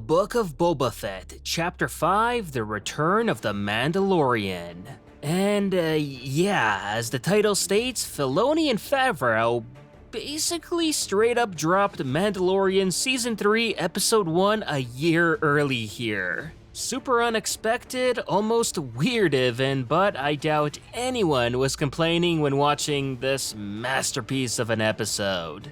Book of Boba Fett, Chapter 5, The Return of the Mandalorian. And yeah, as the title states, Filoni and Favreau basically straight up dropped Mandalorian Season 3, Episode 1 a year early here. Super unexpected, almost weird even, but I doubt anyone was complaining when watching this masterpiece of an episode.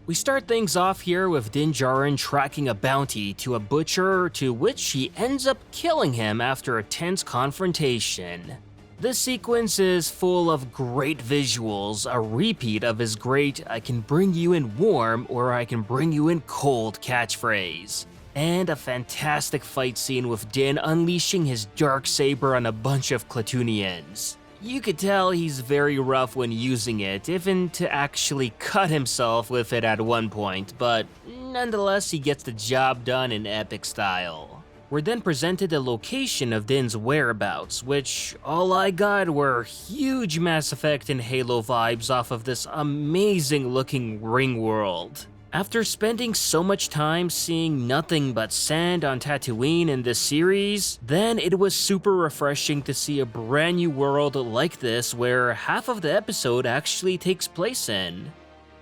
We start things off here with Din Djarin tracking a bounty to a butcher, to which he ends up killing him after a tense confrontation. This sequence is full of great visuals, a repeat of his great "I can bring you in warm or I can bring you in cold" catchphrase, and a fantastic fight scene with Din unleashing his darksaber on a bunch of Klatooinians. You could tell he's very rough when using it, even to actually cut himself with it at one point, but nonetheless he gets the job done in epic style. We're then presented the location of Din's whereabouts, which all I got were huge Mass Effect and Halo vibes off of this amazing looking ring world. After spending so much time seeing nothing but sand on Tatooine in this series, then it was super refreshing to see a brand new world like this where half of the episode actually takes place in.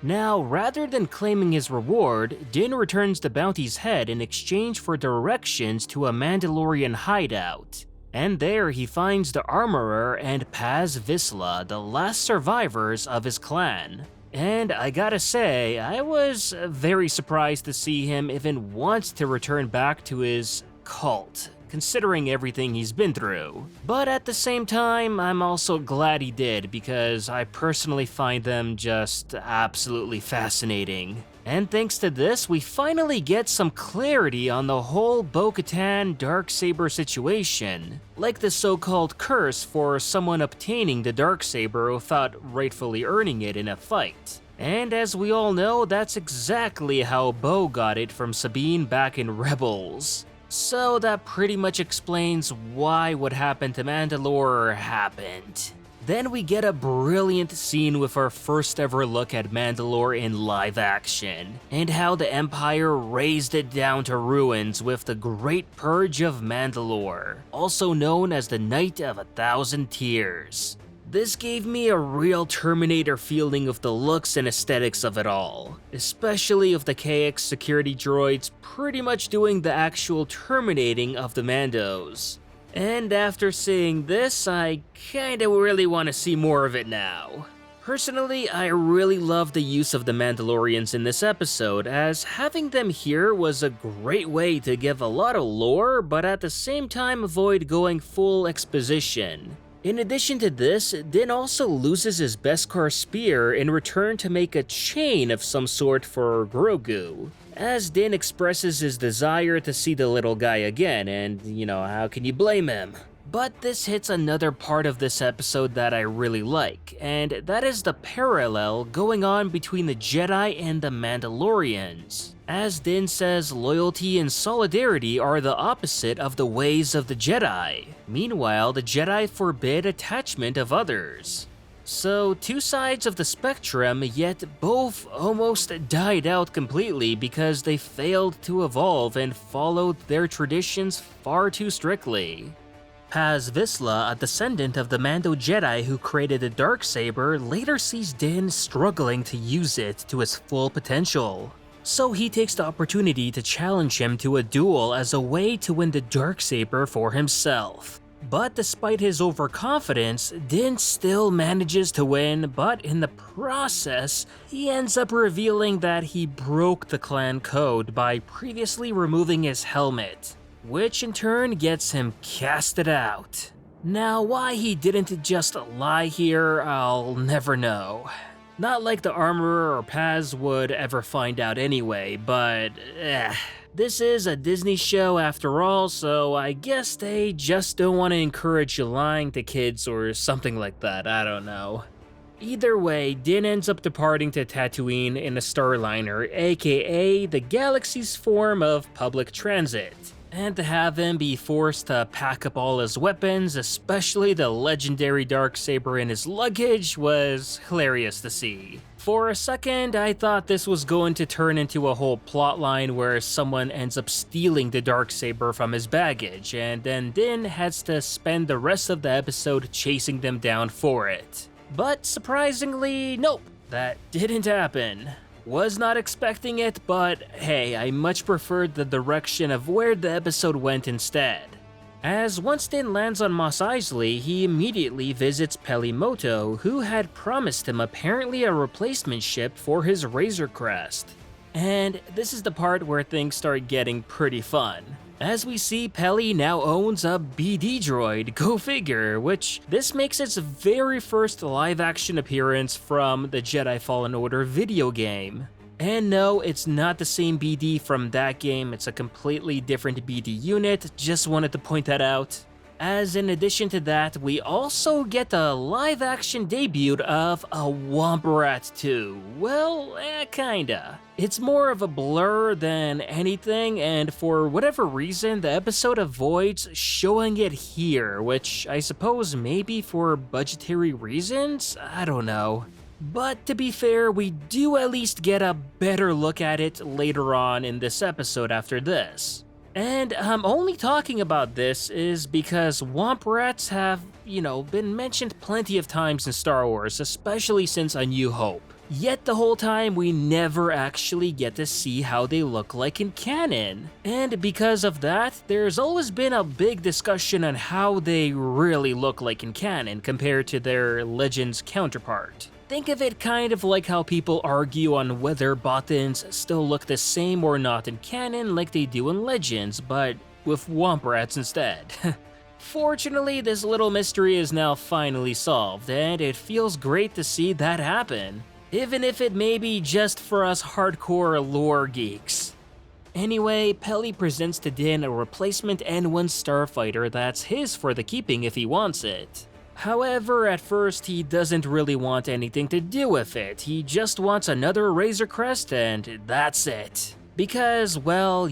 Now, rather than claiming his reward, Din returns the bounty's head in exchange for directions to a Mandalorian hideout. And there he finds the Armorer and Paz Vizsla, the last survivors of his clan. And I gotta say, I was very surprised to see him even want to return back to his cult, considering everything he's been through. But at the same time, I'm also glad he did, because I personally find them just absolutely fascinating. And thanks to this, we finally get some clarity on the whole Bo-Katan Darksaber situation, like the so-called curse for someone obtaining the Darksaber without rightfully earning it in a fight. And as we all know, that's exactly how Bo got it from Sabine back in Rebels. So that pretty much explains why what happened to Mandalore happened. Then we get a brilliant scene with our first ever look at Mandalore in live action, and how the Empire razed it down to ruins with the Great Purge of Mandalore, also known as the Night of 1,000 Tears. This gave me a real Terminator feeling of the looks and aesthetics of it all, especially of the KX security droids pretty much doing the actual terminating of the Mandos. And after seeing this, I kinda really want to see more of it now. Personally, I really love the use of the Mandalorians in this episode, as having them here was a great way to give a lot of lore, but at the same time avoid going full exposition. In addition to this, Din also loses his Beskar spear in return to make a chain of some sort for Grogu, as Din expresses his desire to see the little guy again, and how can you blame him? But this hits another part of this episode that I really like, and that is the parallel going on between the Jedi and the Mandalorians. As Din says, loyalty and solidarity are the opposite of the ways of the Jedi. Meanwhile, the Jedi forbid attachment of others. So, two sides of the spectrum, yet both almost died out completely because they failed to evolve and followed their traditions far too strictly. Paz Vizsla, a descendant of the Mando Jedi who created the Darksaber, later sees Din struggling to use it to its full potential. So he takes the opportunity to challenge him to a duel as a way to win the Darksaber for himself. But despite his overconfidence, Din still manages to win, but in the process, he ends up revealing that he broke the clan code by previously removing his helmet, which in turn gets him casted out. Now, why he didn't just lie here, I'll never know. Not like the Armorer or Paz would ever find out anyway, but this is a Disney show after all, so I guess they just don't want to encourage you lying to kids or something like that, I don't know. Either way, Din ends up departing to Tatooine in a Starliner, aka the galaxy's form of public transit. And to have him be forced to pack up all his weapons, especially the legendary darksaber in his luggage, was hilarious to see. For a second, I thought this was going to turn into a whole plotline where someone ends up stealing the darksaber from his baggage, and then Din has to spend the rest of the episode chasing them down for it. But surprisingly, nope, that didn't happen. Was not expecting it, but hey, I much preferred the direction of where the episode went instead. As once Din lands on Mos Eisley, he immediately visits Pelimoto, who had promised him apparently a replacement ship for his Razor Crest. And this is the part where things start getting pretty fun. As we see, Peli now owns a BD droid, go figure, which this makes its very first live-action appearance from the Jedi Fallen Order video game. And no, it's not the same BD from that game, it's a completely different BD unit, just wanted to point that out. As in addition to that, we also get a live-action debut of a Womp Rat 2. Well, kinda. It's more of a blur than anything, and for whatever reason, the episode avoids showing it here, which I suppose maybe for budgetary reasons? I don't know. But to be fair, we do at least get a better look at it later on in this episode after this. And I'm only talking about this is because Womp Rats have, been mentioned plenty of times in Star Wars, especially since A New Hope. Yet the whole time we never actually get to see how they look like in canon. And because of that, there's always been a big discussion on how they really look like in canon compared to their Legends counterpart. Think of it kind of like how people argue on whether Bottans still look the same or not in canon like they do in Legends, but with Womp Rats instead. Fortunately, this little mystery is now finally solved, and it feels great to see that happen, even if it may be just for us hardcore lore geeks. Anyway, Peli presents to Din a replacement N1 starfighter that's his for the keeping if he wants it. However, at first he doesn't really want anything to do with it, he just wants another Razor Crest and that's it. Because, well,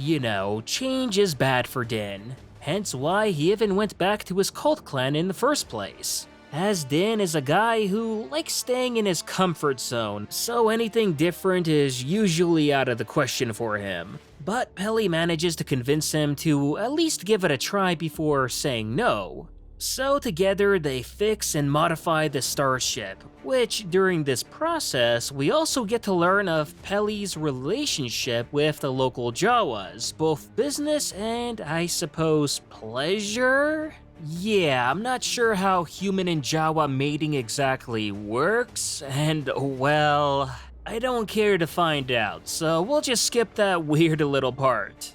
change is bad for Din. Hence why he even went back to his cult clan in the first place. As Din is a guy who likes staying in his comfort zone, so anything different is usually out of the question for him. But Peli manages to convince him to at least give it a try before saying no. So together they fix and modify the starship, which during this process we also get to learn of Peli's relationship with the local Jawas, both business and I suppose pleasure? Yeah, I'm not sure how human and Jawa mating exactly works, and well, I don't care to find out, so we'll just skip that weird little part.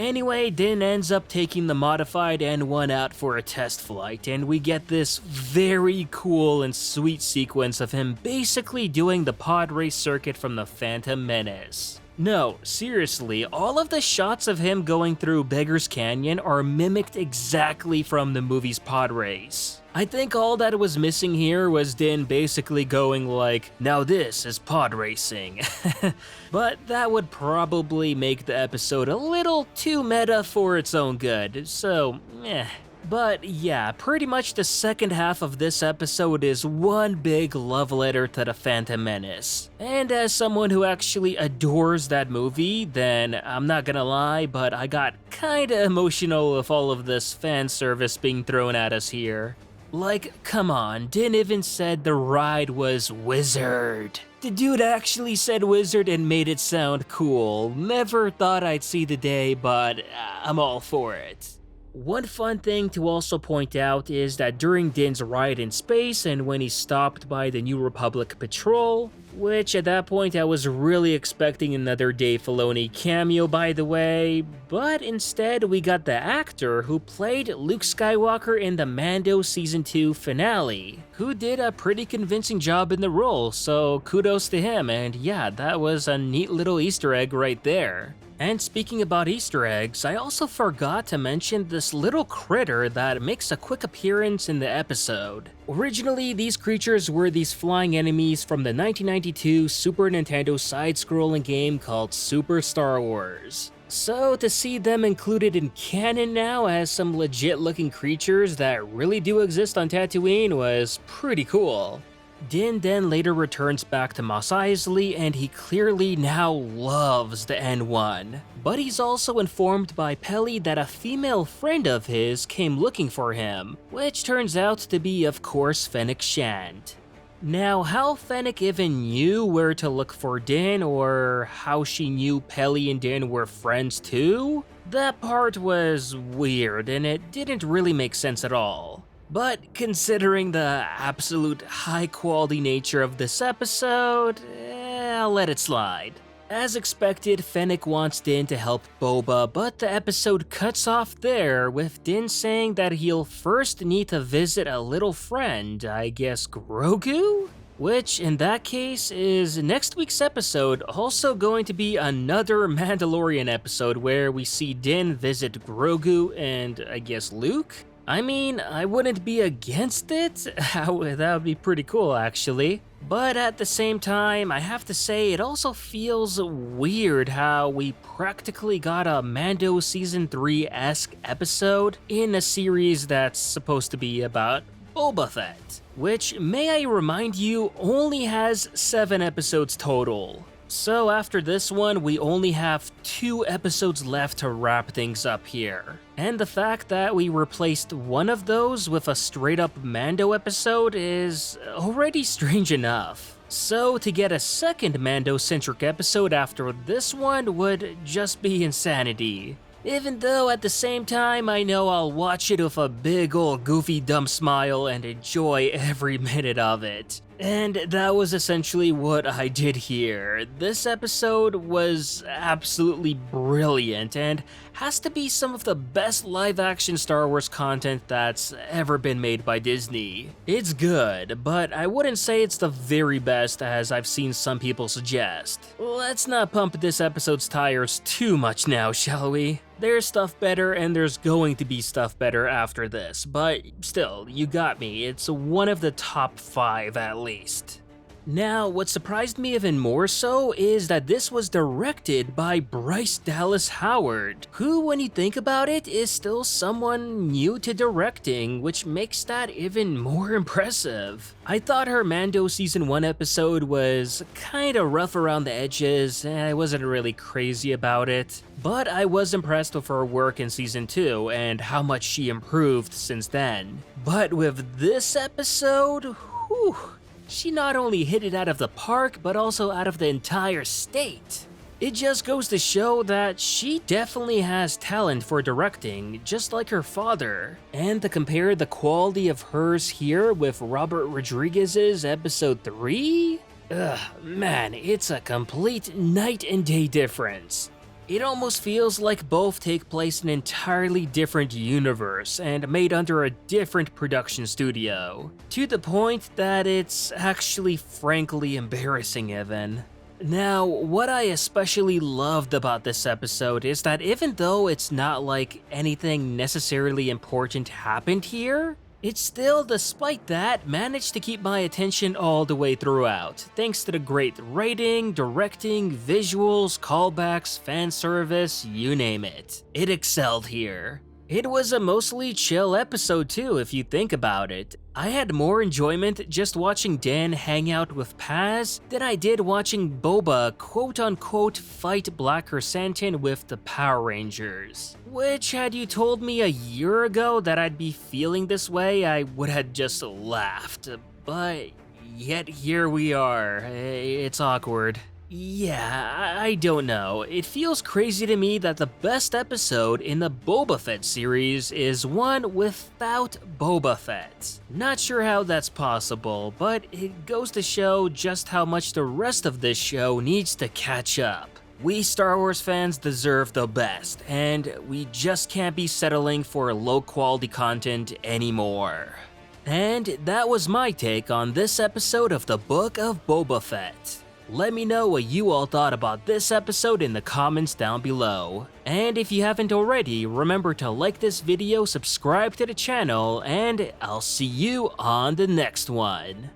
Anyway, Din ends up taking the modified N1 out for a test flight, and we get this very cool and sweet sequence of him basically doing the pod race circuit from the Phantom Menace. No, seriously, all of the shots of him going through Beggar's Canyon are mimicked exactly from the movie's pod race. I think all that was missing here was Din basically going like, now this is pod racing. But that would probably make the episode a little too meta for its own good, so But yeah, pretty much the second half of this episode is one big love letter to the Phantom Menace. And as someone who actually adores that movie, then I'm not gonna lie, but I got kinda emotional with all of this fan service being thrown at us here. Like, come on, Din even said the ride was wizard. The dude actually said wizard and made it sound cool. Never thought I'd see the day, but I'm all for it. One fun thing to also point out is that during Din's ride in space and when he's stopped by the New Republic patrol, which at that point I was really expecting another Dave Filoni cameo by the way, but instead we got the actor who played Luke Skywalker in the Mando Season 2 finale, who did a pretty convincing job in the role, so kudos to him, and yeah, that was a neat little Easter egg right there. And speaking about Easter eggs, I also forgot to mention this little critter that makes a quick appearance in the episode. Originally, these creatures were these flying enemies from the 1992 Super Nintendo side-scrolling game called Super Star Wars. So to see them included in canon now as some legit-looking creatures that really do exist on Tatooine was pretty cool. Din then later returns back to Mos Eisley and he clearly now loves the N1. But he's also informed by Peli that a female friend of his came looking for him, which turns out to be of course Fennec Shand. Now, how Fennec even knew where to look for Din, or how she knew Peli and Din were friends too? That part was weird and it didn't really make sense at all. But considering the absolute high-quality nature of this episode, I'll let it slide. As expected, Fennec wants Din to help Boba, but the episode cuts off there, with Din saying that he'll first need to visit a little friend, I guess Grogu? Which, in that case, is next week's episode also going to be another Mandalorian episode where we see Din visit Grogu and, I guess, Luke? I mean, I wouldn't be against it, that would be pretty cool actually. But at the same time, I have to say it also feels weird how we practically got a Mando Season 3-esque episode in a series that's supposed to be about Boba Fett, which, may I remind you, only has 7 episodes total. So after this one, we only have 2 episodes left to wrap things up here. And the fact that we replaced one of those with a straight-up Mando episode is already strange enough. So to get a second Mando-centric episode after this one would just be insanity. Even though at the same time I know I'll watch it with a big old goofy dumb smile and enjoy every minute of it. And that was essentially what I did here. This episode was absolutely brilliant and has to be some of the best live-action Star Wars content that's ever been made by Disney. It's good, but I wouldn't say it's the very best as I've seen some people suggest. Let's not pump this episode's tires too much now, shall we? There's stuff better and there's going to be stuff better after this, but still, you got me, it's one of the top 5 at least. Now, what surprised me even more so is that this was directed by Bryce Dallas Howard, who, when you think about it, is still someone new to directing, which makes that even more impressive. I thought her Mando Season 1 episode was kinda rough around the edges, and I wasn't really crazy about it. But I was impressed with her work in Season 2 and how much she improved since then. But with this episode, whew, she not only hit it out of the park, but also out of the entire state. It just goes to show that she definitely has talent for directing, just like her father. And to compare the quality of hers here with Robert Rodriguez's Episode 3? Man, it's a complete night and day difference. It almost feels like both take place in an entirely different universe and made under a different production studio, to the point that it's actually frankly embarrassing even. Now, what I especially loved about this episode is that even though it's not like anything necessarily important happened here, it still, despite that, managed to keep my attention all the way throughout, thanks to the great writing, directing, visuals, callbacks, fan service, you name it. It excelled here. It was a mostly chill episode too, if you think about it. I had more enjoyment just watching Dan hang out with Paz than I did watching Boba quote-unquote fight Black Chrysanthemum with the Power Rangers. Which, had you told me a year ago that I'd be feeling this way, I would have just laughed. But yet here we are. It's awkward. Yeah, I don't know. It feels crazy to me that the best episode in the Boba Fett series is one without Boba Fett. Not sure how that's possible, but it goes to show just how much the rest of this show needs to catch up. We Star Wars fans deserve the best, and we just can't be settling for low-quality content anymore. And that was my take on this episode of the Book of Boba Fett. Let me know what you all thought about this episode in the comments down below. And if you haven't already, remember to like this video, subscribe to the channel, and I'll see you on the next one.